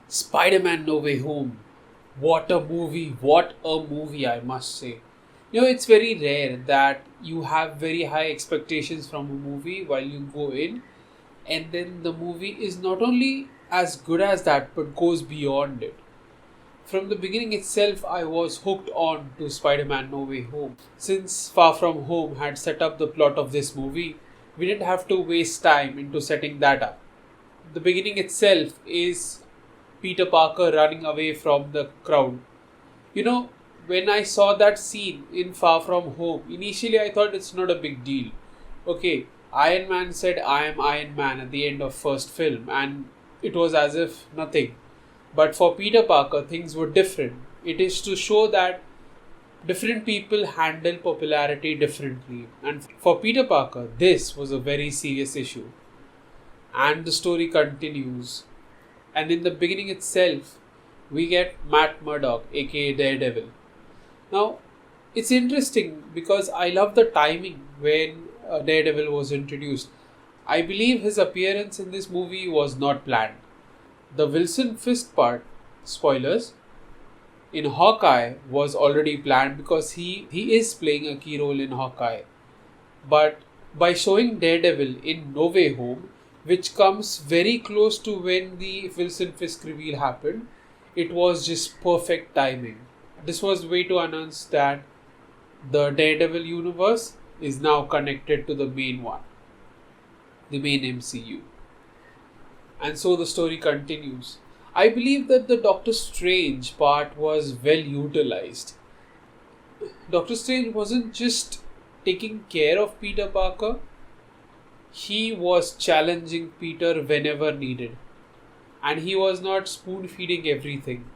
Spider-Man No Way Home. What a movie! What a movie, I must say. It's very rare that you have very high expectations from a movie while you go in, and then the movie is not only as good as that but goes beyond it. From the beginning itself, I was hooked on to Spider Man No Way Home. Since Far From Home had set up the plot of this movie, we didn't have to waste time into setting that up. The beginning itself is Peter Parker running away from the crowd. You know, when I saw that scene in Far From Home, initially I thought it's not a big deal. Okay, Iron Man said I am Iron Man at the end of first film, and it was as if nothing. But for Peter Parker, things were different. It is to show that different people handle popularity differently. And for Peter Parker, this was a very serious issue. And the story continues. And in the beginning itself, we get Matt Murdock, aka Daredevil. Now, it's interesting because I love the timing when Daredevil was introduced. I believe his appearance in this movie was not planned. The Wilson Fisk part, spoilers, in Hawkeye was already planned because he is playing a key role in Hawkeye. But by showing Daredevil in No Way Home, which comes very close to when the Wilson Fisk reveal happened, it was just perfect timing. This was way to announce that the Daredevil universe is now connected to the main one, the main MCU. And so the story continues. I believe that the Doctor Strange part was well utilized. Doctor Strange wasn't just taking care of Peter Parker, he was challenging Peter whenever needed. And he was not spoon feeding everything.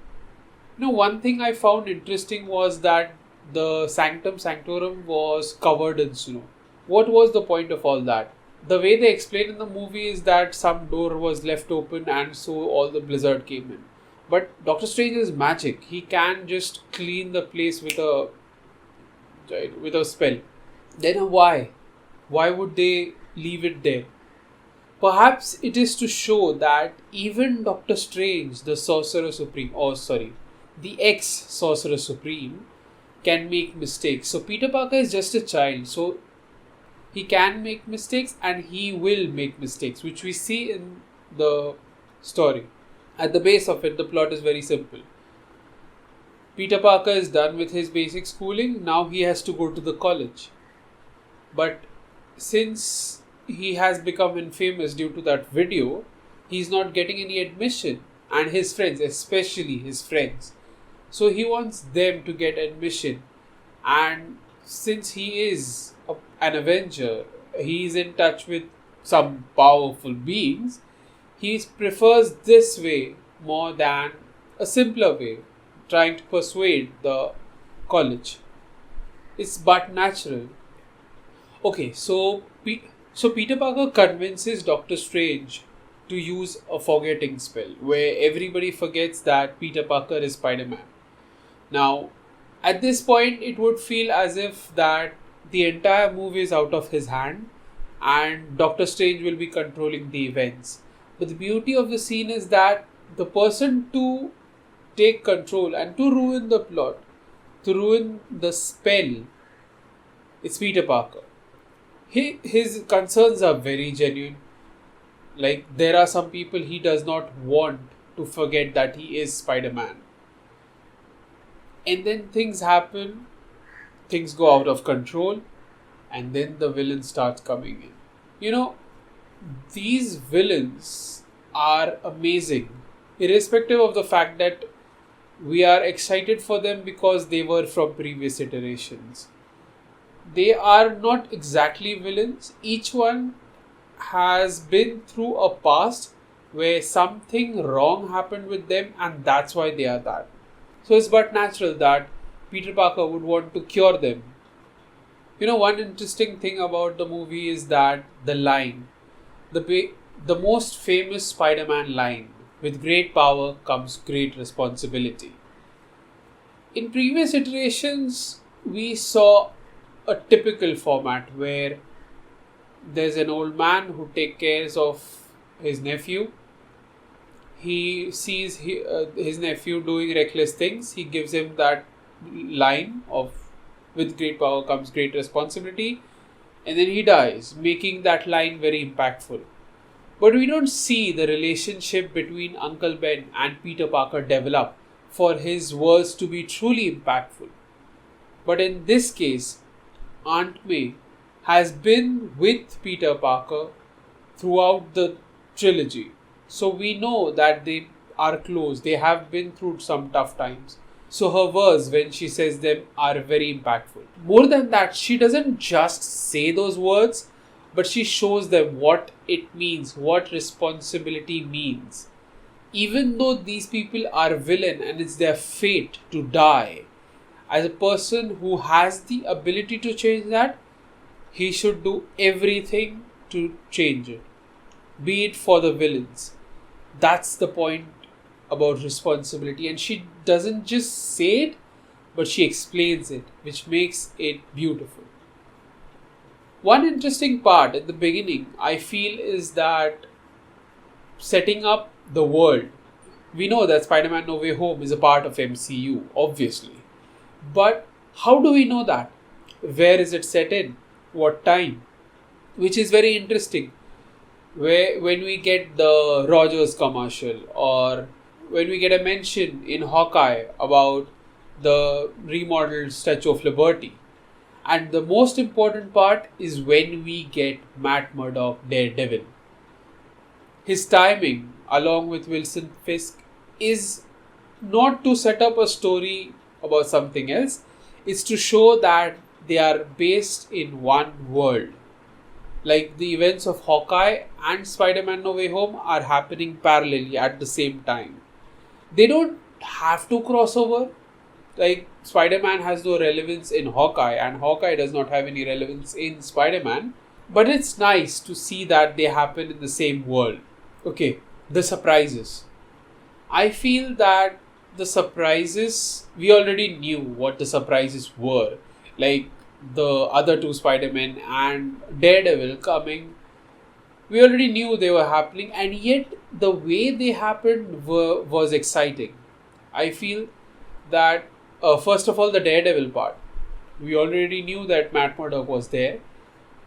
One thing I found interesting was that the Sanctum Sanctorum was covered in snow. What was the point of all that? The way they explain in the movie is that some door was left open and so all the blizzard came in. But Doctor Strange is magic. He can just clean the place with a spell. Then why? Why would they leave it there? Perhaps it is to show that even Doctor Strange, the Sorcerer Supreme, the ex-Sorcerer Supreme, can make mistakes. So Peter Parker is just a child. So he can make mistakes and he will make mistakes, which we see in the story. At the base of it, the plot is very simple. Peter Parker is done with his basic schooling. Now he has to go to the college. But since he has become infamous due to that video, he's not getting any admission. And his friends, especially his friends. So he wants them to get admission. And since he is an Avenger, he is in touch with some powerful beings, he prefers this way more than a simpler way, trying to persuade the college. It's but natural. Okay, so Peter Parker convinces Doctor Strange to use a forgetting spell where everybody forgets that Peter Parker is Spider-Man. Now, at this point, it would feel as if that the entire movie is out of his hand and Doctor Strange will be controlling the events. But the beauty of the scene is that the person to take control and to ruin the plot, to ruin the spell, is Peter Parker. His concerns are very genuine. Like, there are some people he does not want to forget that he is Spider-Man. And then things happen, things go out of control, and then the villain starts coming in. These villains are amazing, irrespective of the fact that we are excited for them because they were from previous iterations. They are not exactly villains. Each one has been through a past where something wrong happened with them and that's why they are that. So it's but natural that Peter Parker would want to cure them. One interesting thing about the movie is that the line, the most famous Spider-Man line, with great power comes great responsibility. In previous iterations, we saw a typical format where there's an old man who takes care of his nephew. he sees his nephew doing reckless things. He gives him that line of, with great power comes great responsibility, and then he dies, making that line very impactful. But we don't see the relationship between Uncle Ben and Peter Parker develop for his words to be truly impactful. But in this case, Aunt May has been with Peter Parker throughout the trilogy. So we know that they are close. They have been through some tough times. So her words, when she says them, are very impactful. More than that, she doesn't just say those words, but she shows them what it means, what responsibility means. Even though these people are villain and it's their fate to die, as a person who has the ability to change that, he should do everything to change it, be it for the villains. That's the point about responsibility, and she doesn't just say it, but she explains it, which makes it beautiful. One interesting part at the beginning, I feel, is that setting up the world. We know that Spider-Man No Way Home is a part of MCU, obviously. But how do we know that? Where is it set in? What time? Which is very interesting. When we get the Rogers commercial, or when we get a mention in Hawkeye about the remodeled Statue of Liberty. And the most important part is when we get Matt Murdock Daredevil. His timing, along with Wilson Fisk, is not to set up a story about something else. It's to show that they are based in one world. Like the events of Hawkeye and Spider-Man No Way Home are happening parallelly at the same time. They don't have to cross over. Like Spider-Man has no relevance in Hawkeye and Hawkeye does not have any relevance in Spider-Man. But it's nice to see that they happen in the same world. Okay, the surprises. I feel that the surprises, we already knew what the surprises were. Like the other two Spider-Men and Daredevil coming, we already knew they were happening, and yet the way they happened was exciting. I feel that, first of all, the Daredevil part. We already knew that Matt Murdock was there.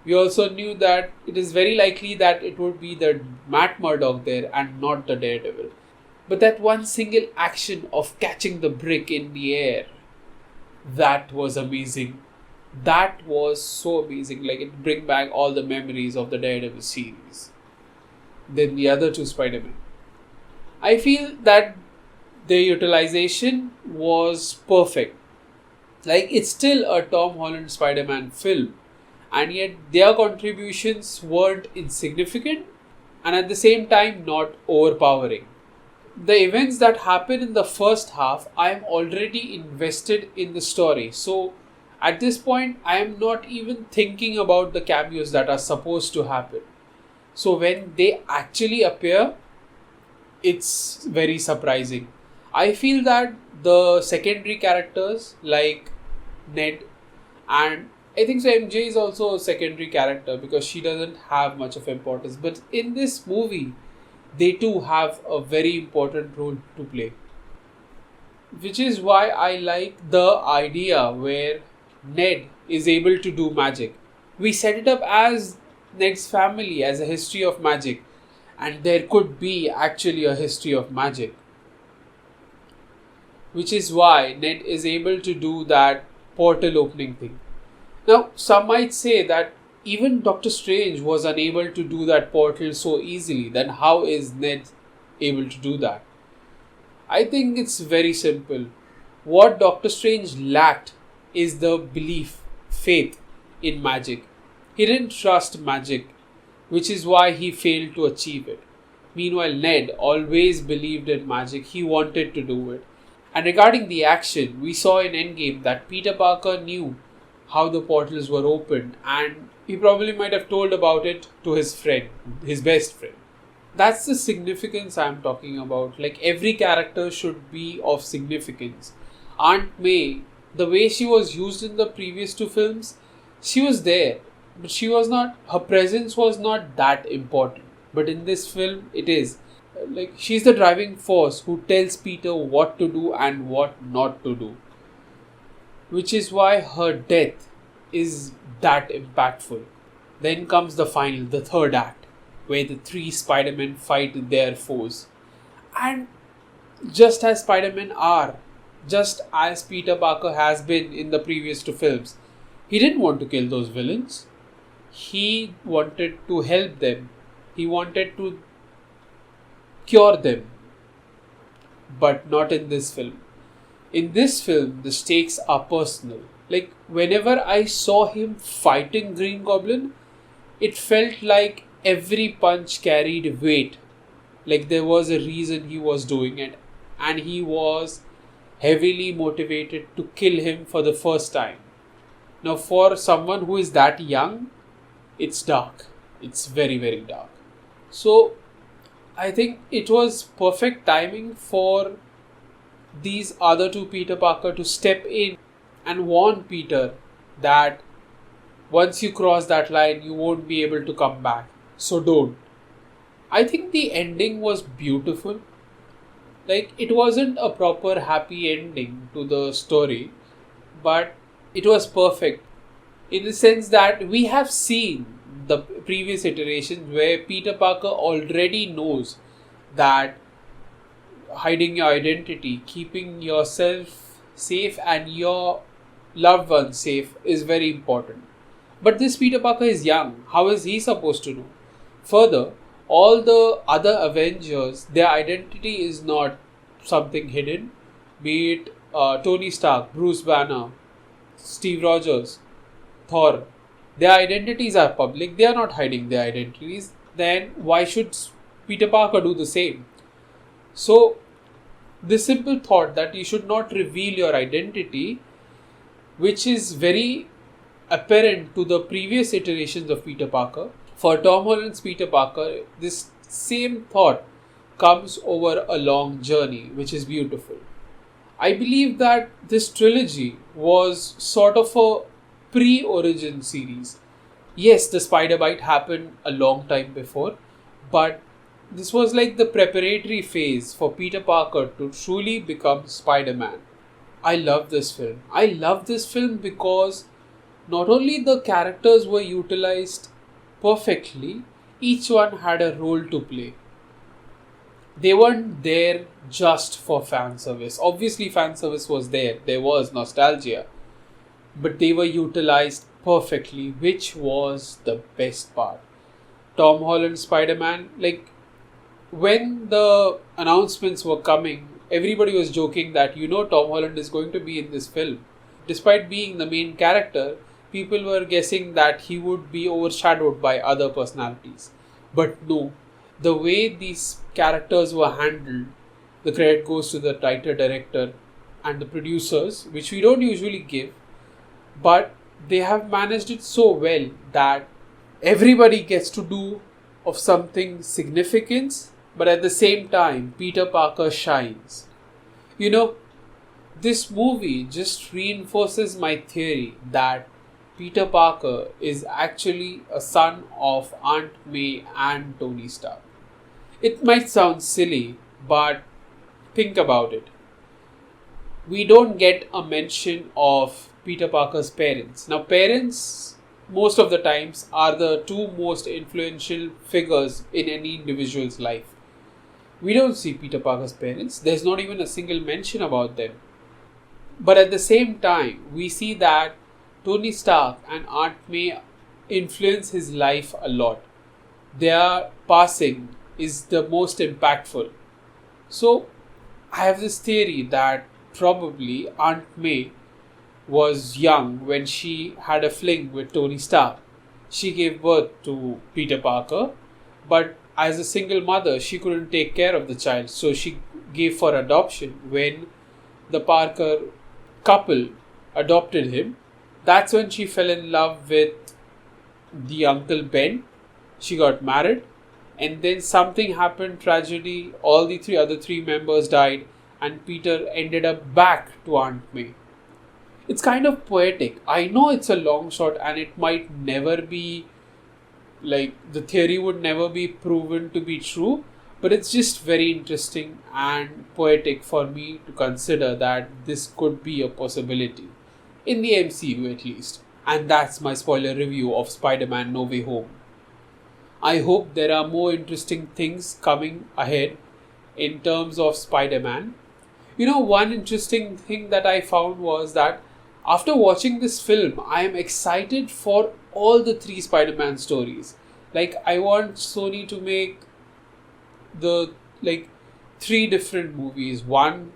We also knew that it is very likely that it would be the Matt Murdock there and not the Daredevil. But that one single action of catching the brick in the air, that was amazing. That was so amazing. Like, it bring back all the memories of the Daredevil series. Then the other two Spider-Men. I feel that their utilization was perfect. Like, it's still a Tom Holland Spider-Man film, and yet their contributions weren't insignificant and at the same time not overpowering. The events that happen in the first half, I am already invested in the story. So at this point, I am not even thinking about the cameos that are supposed to happen. So when they actually appear, it's very surprising. I feel that the secondary characters like Ned, and I think so MJ is also a secondary character because she doesn't have much of importance. But in this movie, they too have a very important role to play. Which is why I like the idea where Ned is able to do magic. We set it up as Ned's family as a history of magic, and there could be actually a history of magic. Which is why Ned is able to do that portal opening thing. Now, some might say that even Doctor Strange was unable to do that portal so easily. Then how is Ned able to do that? I think it's very simple. What Doctor Strange lacked is the belief, faith in magic. He didn't trust magic, which is why he failed to achieve it. Meanwhile, Ned always believed in magic. He wanted to do it. And regarding the action, we saw in Endgame that Peter Parker knew how the portals were opened, and he probably might have told about it to his friend, his best friend. That's the significance I'm talking about. Like, every character should be of significance. Aunt May, the way she was used in the previous two films, she was there, but her presence was not that important. But in this film, it is. Like, she's the driving force who tells Peter what to do and what not to do, which is why her death is that impactful. Then comes the final, the third act, where the three Spider-Men fight their foes. And just as Spider-Men are, just as Peter Parker has been in the previous two films, he didn't want to kill those villains. He wanted to help them. He wanted to cure them. But not in this film. In this film, the stakes are personal. Like, whenever I saw him fighting Green Goblin, it felt like every punch carried weight. Like there was a reason he was doing it. And he was heavily motivated to kill him for the first time. Now, for someone who is that young, it's dark. It's very, very dark. So, I think it was perfect timing for these other two Peter Parker to step in and warn Peter that once you cross that line, you won't be able to come back. So don't. I think the ending was beautiful. Like, it wasn't a proper happy ending to the story, but it was perfect in the sense that we have seen the previous iterations where Peter Parker already knows that hiding your identity, keeping yourself safe and your loved ones safe is very important. But this Peter Parker is young. How is he supposed to know? Further, all the other Avengers, their identity is not something hidden. Be it Tony Stark, Bruce Banner, Steve Rogers, Thor. Their identities are public. They are not hiding their identities. Then why should Peter Parker do the same? So, this simple thought that you should not reveal your identity, which is very apparent to the previous iterations of Peter Parker. For Tom Holland's Peter Parker, this same thought comes over a long journey, which is beautiful. I believe that this trilogy was sort of a pre-origin series. Yes, the spider bite happened a long time before, but this was like the preparatory phase for Peter Parker to truly become Spider-Man. I love this film. I love this film because not only the characters were utilized perfectly, each one had a role to play. They weren't there just for fan service. Obviously, fan service was there. There was nostalgia. But they were utilized perfectly, which was the best part. Tom Holland Spider-Man, like, when the announcements were coming, everybody was joking that, Tom Holland is going to be in this film. Despite being the main character, people were guessing that he would be overshadowed by other personalities. But no, the way these characters were handled, the credit goes to the writer, director, and the producers, which we don't usually give, but they have managed it so well that everybody gets to do of something significance, but at the same time, Peter Parker shines. This movie just reinforces my theory that Peter Parker is actually a son of Aunt May and Tony Stark. It might sound silly, but think about it. We don't get a mention of Peter Parker's parents. Now, parents, most of the times, are the two most influential figures in any individual's life. We don't see Peter Parker's parents. There's not even a single mention about them. But at the same time, we see that Tony Stark and Aunt May influence his life a lot. Their passing is the most impactful. So, I have this theory that probably Aunt May was young when she had a fling with Tony Stark. She gave birth to Peter Parker, but as a single mother, she couldn't take care of the child, so she gave for adoption. When the Parker couple adopted him, that's when she fell in love with the Uncle Ben. She got married, and then something happened, tragedy, all the other three members died, and Peter ended up back to Aunt May. It's kind of poetic. I know it's a long shot and it might never be, like, the theory would never be proven to be true, But it's just very interesting and poetic for me to consider that this could be a possibility in the MCU at least. And that's my spoiler review of Spider-Man No Way Home. I hope there are more interesting things coming ahead in terms of Spider-Man. One interesting thing that I found was that after watching this film, I am excited for all the three Spider-Man stories. Like, I want Sony to make the three different movies. One,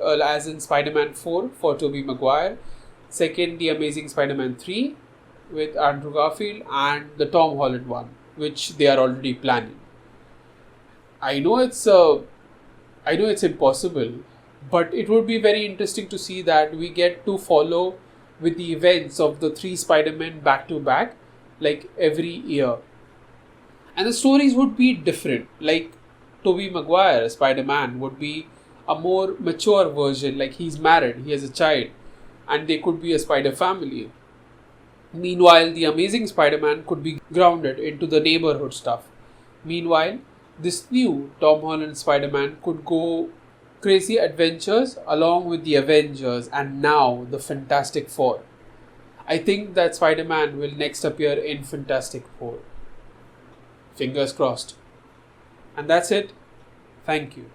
as in Spider-Man 4 for Tobey Maguire. Second, The Amazing Spider-Man 3 with Andrew Garfield, and the Tom Holland one, which they are already planning. I know it's impossible, but it would be very interesting to see that we get to follow with the events of the three Spider-Men back to back, like every year. And the stories would be different. Like Tobey Maguire, Spider-Man, would be a more mature version, like he's married, he has a child, and they could be a spider family. Meanwhile, the Amazing Spider-Man could be grounded into the neighborhood stuff. Meanwhile, this new Tom Holland Spider-Man could go crazy adventures along with the Avengers and now the Fantastic Four. I think that Spider-Man will next appear in Fantastic Four. Fingers crossed. And that's it. Thank you.